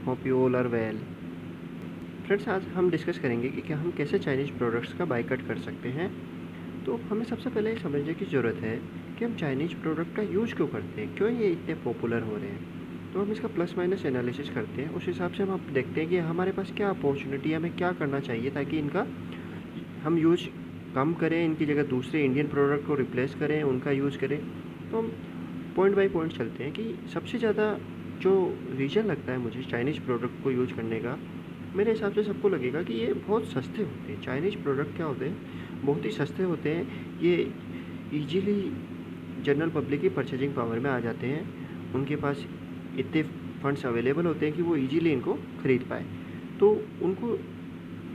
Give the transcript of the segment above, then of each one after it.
Hope you all are well. Friends, आज हम discuss करेंगे कि क्या हम कैसे चाइनीज़ प्रोडक्ट्स का बायकॉट कर सकते हैं। तो हमें सबसे पहले ये समझने की ज़रूरत है कि हम चाइनीज़ प्रोडक्ट का यूज़ क्यों करते हैं, क्यों ये इतने पॉपुलर हो रहे हैं। तो हम इसका प्लस माइनस एनालिसिस करते हैं, उस हिसाब से हम अब देखते हैं कि हमारे पास क्या अपॉर्चुनिटी है, हमें क्या करना चाहिए ताकि इनका हम यूज कम करें, इनकी जगह दूसरे इंडियन प्रोडक्ट को रिप्लेस करें, उनका यूज़ करें। तो हम पॉइंट बाय पॉइंट चलते हैं कि सबसे ज़्यादा जो रीज़न लगता है मुझे चाइनीज़ प्रोडक्ट को यूज़ करने का, मेरे हिसाब से सबको लगेगा कि ये बहुत सस्ते होते हैं। चाइनीज़ प्रोडक्ट क्या होते हैं, बहुत ही सस्ते होते हैं। ये ईज़िली जनरल पब्लिक की परचेजिंग पावर में आ जाते हैं। उनके पास इतने फंड्स अवेलेबल होते हैं कि वो ईज़िली इनको ख़रीद पाए। तो उनको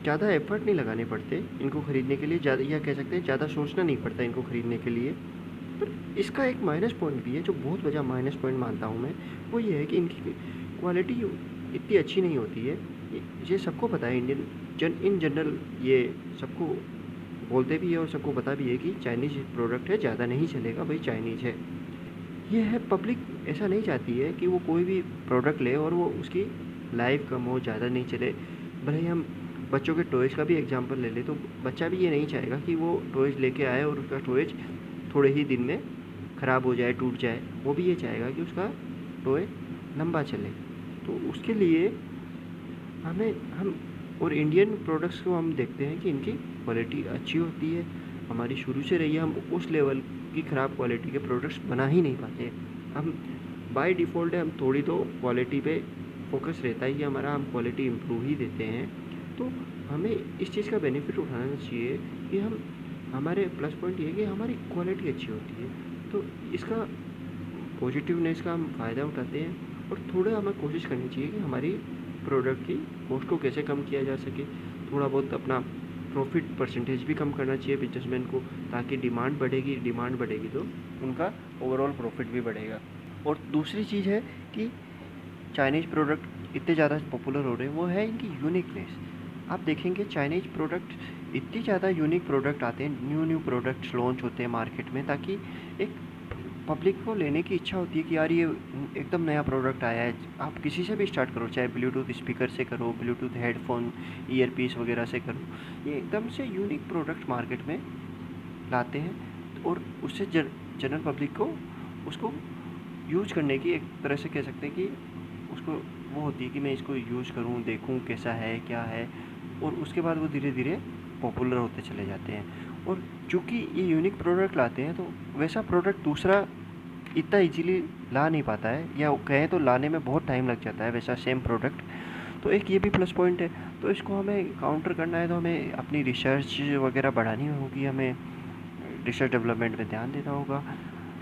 ज़्यादा एफ़र्ट नहीं लगाने पड़ते इनको ख़रीदने के लिए, ज़्यादा या कह सकते हैं ज़्यादा सोचना नहीं पड़ता इनको ख़रीदने के लिए। पर इसका एक माइनस पॉइंट भी है, जो बहुत बड़ा माइनस पॉइंट मानता हूँ मैं। वो ये है कि इनकी क्वालिटी इतनी अच्छी नहीं होती है। ये सबको पता है, इन जनरल ये सबको बोलते भी है और सबको पता भी है कि चाइनीज़ प्रोडक्ट है, ज़्यादा नहीं चलेगा, भाई चाइनीज़ है। ये है, पब्लिक ऐसा नहीं चाहती है कि वो कोई भी प्रोडक्ट ले और वो उसकी लाइफ कम हो, ज़्यादा नहीं चले। भले ही हम बच्चों के टॉयज़ का भी एग्जांपल ले लें, तो बच्चा भी ये नहीं चाहेगा कि वो टॉयज़ लेके आए और उसका टॉयज़ थोड़े ही दिन में ख़राब हो जाए, टूट जाए। वो भी ये चाहेगा कि उसका टॉय लंबा चले। तो उसके लिए हमें हम और इंडियन प्रोडक्ट्स को हम देखते हैं कि इनकी क्वालिटी अच्छी होती है, हमारी शुरू से रही है। हम उस लेवल की ख़राब क्वालिटी के प्रोडक्ट्स बना ही नहीं पाते। हम बाय डिफ़ॉल्ट है, हम थोड़ी तो क्वालिटी पे फोकस रहता ही है हमारा, हम क्वालिटी इम्प्रूव ही देते हैं। तो हमें इस चीज़ का बेनिफिट उठाना चाहिए कि हम हमारे प्लस पॉइंट ये है कि हमारी क्वालिटी अच्छी होती है। तो इसका पॉजिटिवनेस का हम फ़ायदा उठाते हैं और थोड़ा हमें कोशिश करनी चाहिए कि हमारी प्रोडक्ट की कॉस्ट को कैसे कम किया जा सके। थोड़ा बहुत अपना प्रॉफिट परसेंटेज भी कम करना चाहिए बिजनेसमैन को, ताकि डिमांड बढ़ेगी तो उनका ओवरऑल प्रॉफिट भी बढ़ेगा। और दूसरी चीज़ है कि चाइनीज़ प्रोडक्ट इतने ज़्यादा पॉपुलर हो रहे हैं, वो है इनकी यूनिकनेस। आप देखेंगे चाइनीज़ प्रोडक्ट इतनी ज़्यादा यूनिक प्रोडक्ट आते हैं, न्यू प्रोडक्ट्स लॉन्च होते हैं मार्केट में, ताकि एक पब्लिक को लेने की इच्छा होती है कि यार ये एकदम नया प्रोडक्ट आया है। आप किसी से भी स्टार्ट करो, चाहे ब्लूटूथ स्पीकर से करो, ब्लूटूथ हेडफोन, ईयरपीस वगैरह से करो, ये एकदम से यूनिक प्रोडक्ट मार्केट में लाते हैं और उससे जनरल पब्लिक को उसको यूज करने की एक तरह से कह सकते हैं कि उसको वो होती है कि मैं इसको यूज़ करूँ, देखूँ कैसा है, क्या है, और उसके बाद वो धीरे धीरे पॉपुलर होते चले जाते हैं। और चूँकि ये यूनिक प्रोडक्ट लाते हैं, तो वैसा प्रोडक्ट दूसरा इतना इजीली ला नहीं पाता है, या कहें तो लाने में बहुत टाइम लग जाता है वैसा सेम प्रोडक्ट। तो एक ये भी प्लस पॉइंट है। तो इसको हमें काउंटर करना है तो हमें अपनी रिसर्च वगैरह बढ़ानी होगी, हमें रिसर्च डेवलपमेंट में ध्यान देना होगा।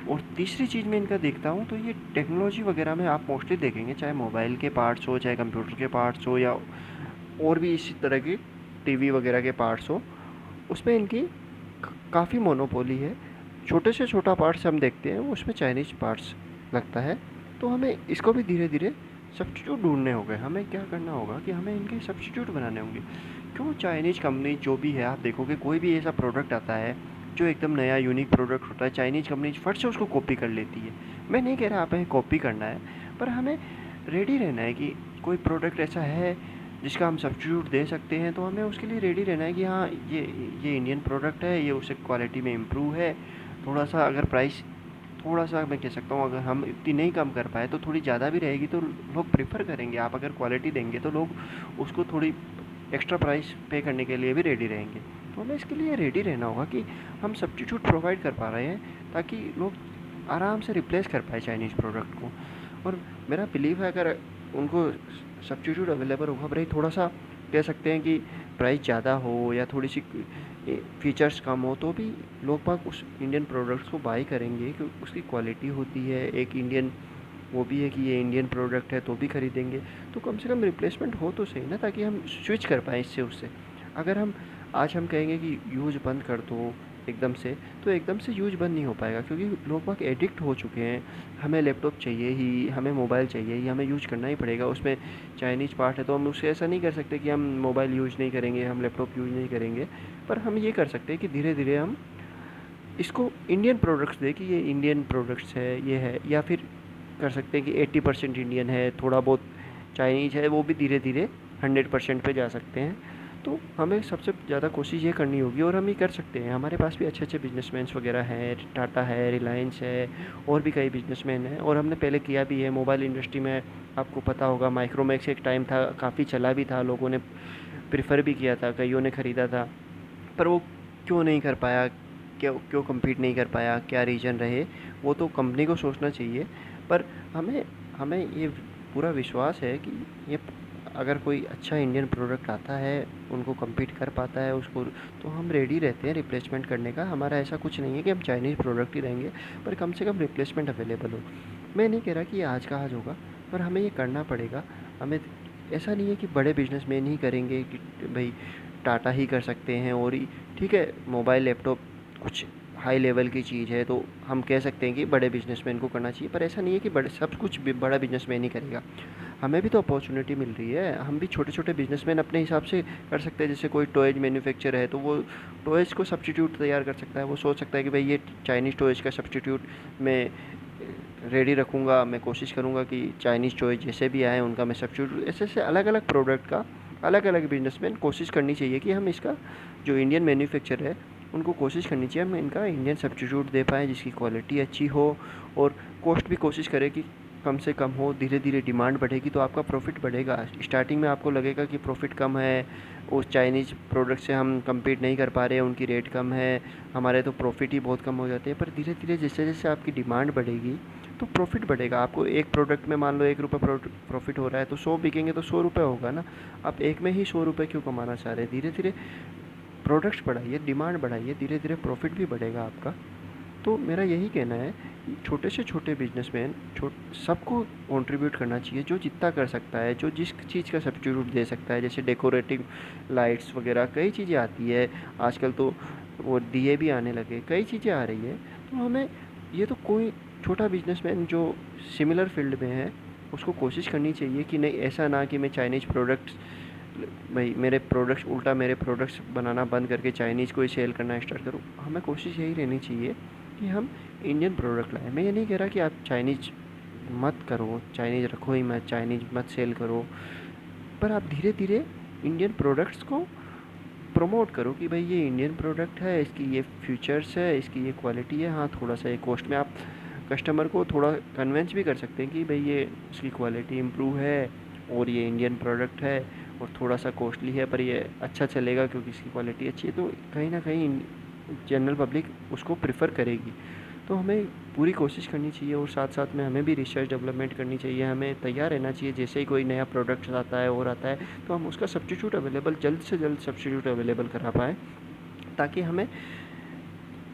और तीसरी चीज़ मैं इनका देखता हूँ तो ये टेक्नोलॉजी वगैरह में आप मोस्टली देखेंगे, चाहे मोबाइल के पार्ट्स हो, चाहे कंप्यूटर के पार्ट्स हो, या और भी इसी तरह की टीवी वगैरह के पार्ट्स हो, उसमें इनकी काफ़ी मोनोपोली है। छोटे से छोटा पार्ट्स हम देखते हैं उसमें चाइनीज़ पार्ट्स लगता है। तो हमें इसको भी धीरे धीरे सब्स्टिट्यूट ढूंढने होंगे। हमें क्या करना होगा कि हमें इनके सब्स्टिट्यूट बनाने होंगे। क्यों चाइनीज़ कंपनी जो भी है, आप देखोगे कोई भी ऐसा प्रोडक्ट आता है जो एकदम नया यूनिक प्रोडक्ट होता है, चाइनीज़ कंपनी फट से उसको कॉपी कर लेती है। मैं नहीं कह रहा आप हमें कॉपी करना है, पर हमें रेडी रहना है कि कोई प्रोडक्ट ऐसा है जिसका हम सब्स्टिट्यूट दे सकते हैं, तो हमें उसके लिए रेडी रहना है कि हाँ, ये इंडियन प्रोडक्ट है, ये उससे क्वालिटी में इम्प्रूव है। थोड़ा सा अगर प्राइस, थोड़ा सा मैं कह सकता हूँ, अगर हम इतनी नहीं कम कर पाए तो थोड़ी ज़्यादा भी रहेगी तो लोग प्रेफर करेंगे। आप अगर क्वालिटी देंगे तो लोग उसको थोड़ी एक्स्ट्रा प्राइस पे करने के लिए भी रेडी रहेंगे। तो हमें इसके लिए रेडी रहना होगा कि हम सब्स्टिट्यूट प्रोवाइड कर पा रहे हैं, ताकि लोग आराम से रिप्लेस कर पाए चाइनीज़ प्रोडक्ट को। और मेरा बिलीव है, अगर उनको सब्स्टिट्यूट अवेलेबल होगा, भले ही थोड़ा सा कह सकते हैं कि प्राइस ज़्यादा हो या थोड़ी सी फीचर्स कम हो, तो भी लोग बाग उस इंडियन प्रोडक्ट्स को बाई करेंगे क्योंकि उसकी क्वालिटी होती है एक इंडियन, वो भी है कि ये इंडियन प्रोडक्ट है तो भी खरीदेंगे। तो कम से कम रिप्लेसमेंट हो तो सही ना, ताकि हम स्विच कर पाएँ इससे उससे। अगर हम आज हम कहेंगे कि यूज़ बंद कर दो एकदम से, तो एकदम से यूज़ बंद नहीं हो पाएगा, क्योंकि लोग बाग एडिक्ट हो चुके हैं। हमें लैपटॉप चाहिए ही, हमें मोबाइल चाहिए ही, हमें यूज़ करना ही पड़ेगा। उसमें चाइनीज़ पार्ट है तो हम उससे ऐसा नहीं कर सकते कि हम मोबाइल यूज़ नहीं करेंगे, हम लैपटॉप यूज़ नहीं करेंगे। पर हम ये कर सकते हैं कि धीरे धीरे हम इसको इंडियन प्रोडक्ट्स दें कि ये इंडियन प्रोडक्ट्स है, ये है। या फिर कर सकते हैं कि 80% इंडियन है, थोड़ा बहुत चाइनीज़ है वो भी धीरे धीरे 100% पे जा सकते हैं। तो हमें सबसे ज़्यादा कोशिश ये करनी होगी, और हम ये कर सकते हैं। हमारे पास भी अच्छे अच्छे बिजनेसमैन वगैरह हैं, टाटा है, रिलायंस है, और भी कई बिजनेसमैन हैं, और हमने पहले किया भी है मोबाइल इंडस्ट्री में। आपको पता होगा माइक्रोमैक्स एक टाइम था, काफ़ी चला भी था, लोगों ने प्रेफर भी किया था, कईयों ने ख़रीदा था, पर वो क्यों नहीं कर पाया, क्यों क्यों कम्पीट नहीं कर पाया, क्या रीज़न रहे, वो तो कंपनी को सोचना चाहिए। पर हमें हमें ये पूरा विश्वास है कि ये अगर कोई अच्छा इंडियन प्रोडक्ट आता है, उनको कम्पीट कर पाता है उसको, तो हम रेडी रहते हैं रिप्लेसमेंट करने का। हमारा ऐसा कुछ नहीं है कि हम चाइनीज़ प्रोडक्ट ही रहेंगे, पर कम से कम रिप्लेसमेंट अवेलेबल हो। मैं नहीं कह रहा कि ये आज का आज होगा, पर हमें ये करना पड़ेगा। हमें ऐसा नहीं है कि बड़े बिजनेसमैन ही करेंगे, कि भाई टाटा ही कर सकते हैं, और ही ठीक है मोबाइल लैपटॉप कुछ हाई लेवल की चीज़ है तो हम कह सकते हैं कि बड़े बिजनेसमैन को करना चाहिए, पर ऐसा नहीं है कि बड़े सब कुछ बड़ा बिजनेसमैन ही करेगा। हमें भी तो अपॉर्चुनिटी मिल रही है, हम भी छोटे छोटे बिजनेसमैन अपने हिसाब से कर सकते हैं। जैसे कोई टॉयज मैन्युफैक्चर है तो वो टॉयज़ को सब्स्टिट्यूट तैयार कर सकता है। वो सोच सकता है कि भाई ये चाइनीज़ टॉयज़ का सब्स्टिट्यूट मैं रेडी रखूँगा, मैं कोशिश करूँगा कि चाइनीज़ टॉयज जैसे भी आए उनका मैं सब्स्टिट्यूट, ऐसे ऐसे अलग अलग प्रोडक्ट का अलग अलग बिजनेसमैन कोशिश करनी चाहिए कि हम इसका जो इंडियन मैन्युफैक्चर है उनको कोशिश करनी चाहिए हम इनका इंडियन सब्स्टिट्यूट दे पाएँ, जिसकी क्वालिटी अच्छी हो, और कॉस्ट भी कोशिश करें कि कम से कम हो। धीरे धीरे डिमांड बढ़ेगी तो आपका प्रॉफिट बढ़ेगा। स्टार्टिंग में आपको लगेगा कि प्रॉफिट कम है, उस चाइनीज़ प्रोडक्ट से हम कम्पीट नहीं कर पा रहे हैं, उनकी रेट कम है, हमारे तो प्रॉफिट ही बहुत कम हो जाते हैं। पर धीरे धीरे जैसे जैसे आपकी डिमांड बढ़ेगी तो प्रॉफिट बढ़ेगा। आपको एक प्रोडक्ट में मान लो 1 रुपये प्रॉफिट हो रहा है, तो 100 बिकेंगे तो 100 रुपये होगा ना। आप एक में ही 100 रुपये क्यों कमाना चाह रहे हैं? धीरे धीरे प्रोडक्ट्स बढ़ाइए, डिमांड बढ़ाइए, धीरे धीरे प्रॉफिट भी बढ़ेगा आपका। तो मेरा यही कहना है कि छोटे से छोटे बिजनेसमैन सबको कंट्रीब्यूट करना चाहिए, जो जितना कर सकता है, जो जिस चीज़ का सब्स्टिट्यूट दे सकता है। जैसे डेकोरेटिव लाइट्स वगैरह कई चीज़ें आती है आजकल, तो वो दिए भी आने लगे, कई चीज़ें आ रही है। तो हमें ये तो कोई छोटा बिजनेसमैन जो सिमिलर फील्ड में है उसको कोशिश करनी चाहिए कि नहीं, ऐसा ना कि मैं चाइनीज़ प्रोडक्ट्स, भाई मेरे प्रोडक्ट्स बनाना बंद करके चाइनीज़ को ही सेल करना स्टार्ट करूँ। हमें कोशिश यही रहनी चाहिए कि हम इंडियन प्रोडक्ट लाएँ। मैं ये नहीं कह रहा कि आप चाइनीज़ मत करो, चाइनीज़ रखो ही मत, चाइनीज़ मत सेल करो, पर आप धीरे धीरे इंडियन प्रोडक्ट्स को प्रमोट करो कि भाई ये इंडियन प्रोडक्ट है, इसकी ये फीचर्स है, इसकी ये क्वालिटी है। हाँ, थोड़ा सा ये कॉस्ट में आप कस्टमर को थोड़ा कन्वेंस भी कर सकते हैं कि भाई ये इसकी क्वालिटी इम्प्रूव है, और ये इंडियन प्रोडक्ट है, और थोड़ा सा कॉस्टली है, पर ये अच्छा चलेगा क्योंकि इसकी क्वालिटी अच्छी है। तो कहीं ना कहीं जनरल पब्लिक उसको प्रेफर करेगी। तो हमें पूरी कोशिश करनी चाहिए, और साथ साथ में हमें भी रिसर्च डेवलपमेंट करनी चाहिए। हमें तैयार रहना चाहिए, जैसे ही कोई नया प्रोडक्ट आता है और आता है तो हम उसका सब्स्टिट्यूट अवेलेबल, जल्द से जल्द सब्स्टिट्यूट अवेलेबल करा पाएँ, ताकि हमें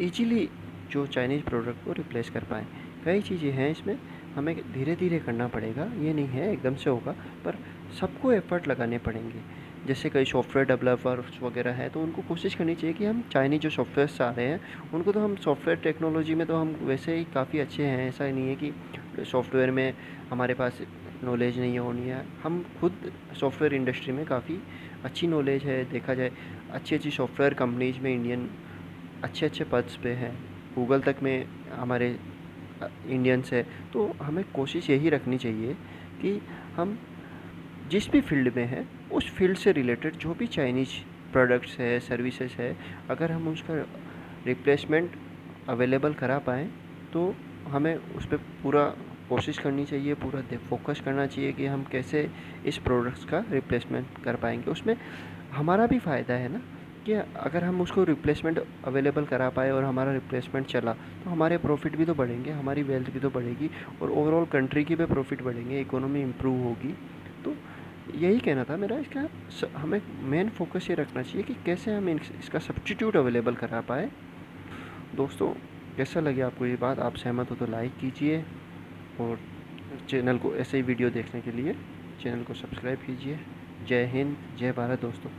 ईजीली जो चाइनीज़ प्रोडक्ट को रिप्लेस कर पाएँ। कई चीज़ें हैं इसमें, हमें धीरे धीरे करना पड़ेगा, ये नहीं है एकदम से होगा, पर सबको एफ़र्ट लगाने पड़ेंगे। जैसे कई सॉफ्टवेयर डेवलपर्स वगैरह हैं तो उनको कोशिश करनी चाहिए कि हम चाइनीज़ जो सॉफ्टवेयर्स आ रहे हैं उनको, तो हम सॉफ्टवेयर टेक्नोलॉजी में तो हम वैसे ही काफ़ी अच्छे हैं। ऐसा नहीं है कि सॉफ्टवेयर में हमारे पास नॉलेज नहीं होनी है, हम खुद सॉफ्टवेयर इंडस्ट्री में काफ़ी अच्छी नॉलेज है। देखा जाए अच्छी अच्छी सॉफ्टवेयर कंपनीज़ में इंडियन अच्छे अच्छे पद पे हैं, गूगल तक में हमारे इंडियंस है। तो हमें कोशिश यही रखनी चाहिए कि हम जिस भी फील्ड में हैं उस फील्ड से रिलेटेड जो भी चाइनीज़ प्रोडक्ट्स है, सर्विसेज है, अगर हम उसका रिप्लेसमेंट अवेलेबल करा पाएँ तो हमें उस पर पूरा कोशिश करनी चाहिए, पूरा फोकस करना चाहिए कि हम कैसे इस प्रोडक्ट्स का रिप्लेसमेंट कर पाएंगे। उसमें हमारा भी फ़ायदा है ना, कि अगर हम उसको रिप्लेसमेंट अवेलेबल करा पाए और हमारा रिप्लेसमेंट चला तो हमारे प्रॉफिट भी तो बढ़ेंगे, हमारी वेल्थ भी तो बढ़ेगी, और ओवरऑल कंट्री की भी प्रॉफिट बढ़ेंगे, इकोनॉमी इम्प्रूव होगी। तो यही कहना था मेरा। इसका हमें मेन फोकस ये रखना चाहिए कि कैसे हम इसका सब्स्टिट्यूट अवेलेबल करा पाए। दोस्तों, कैसा लगे आपको ये बात? आप सहमत हो तो लाइक कीजिए, और चैनल को ऐसे ही वीडियो देखने के लिए चैनल को सब्सक्राइब कीजिए। जय हिंद, जय भारत दोस्तों।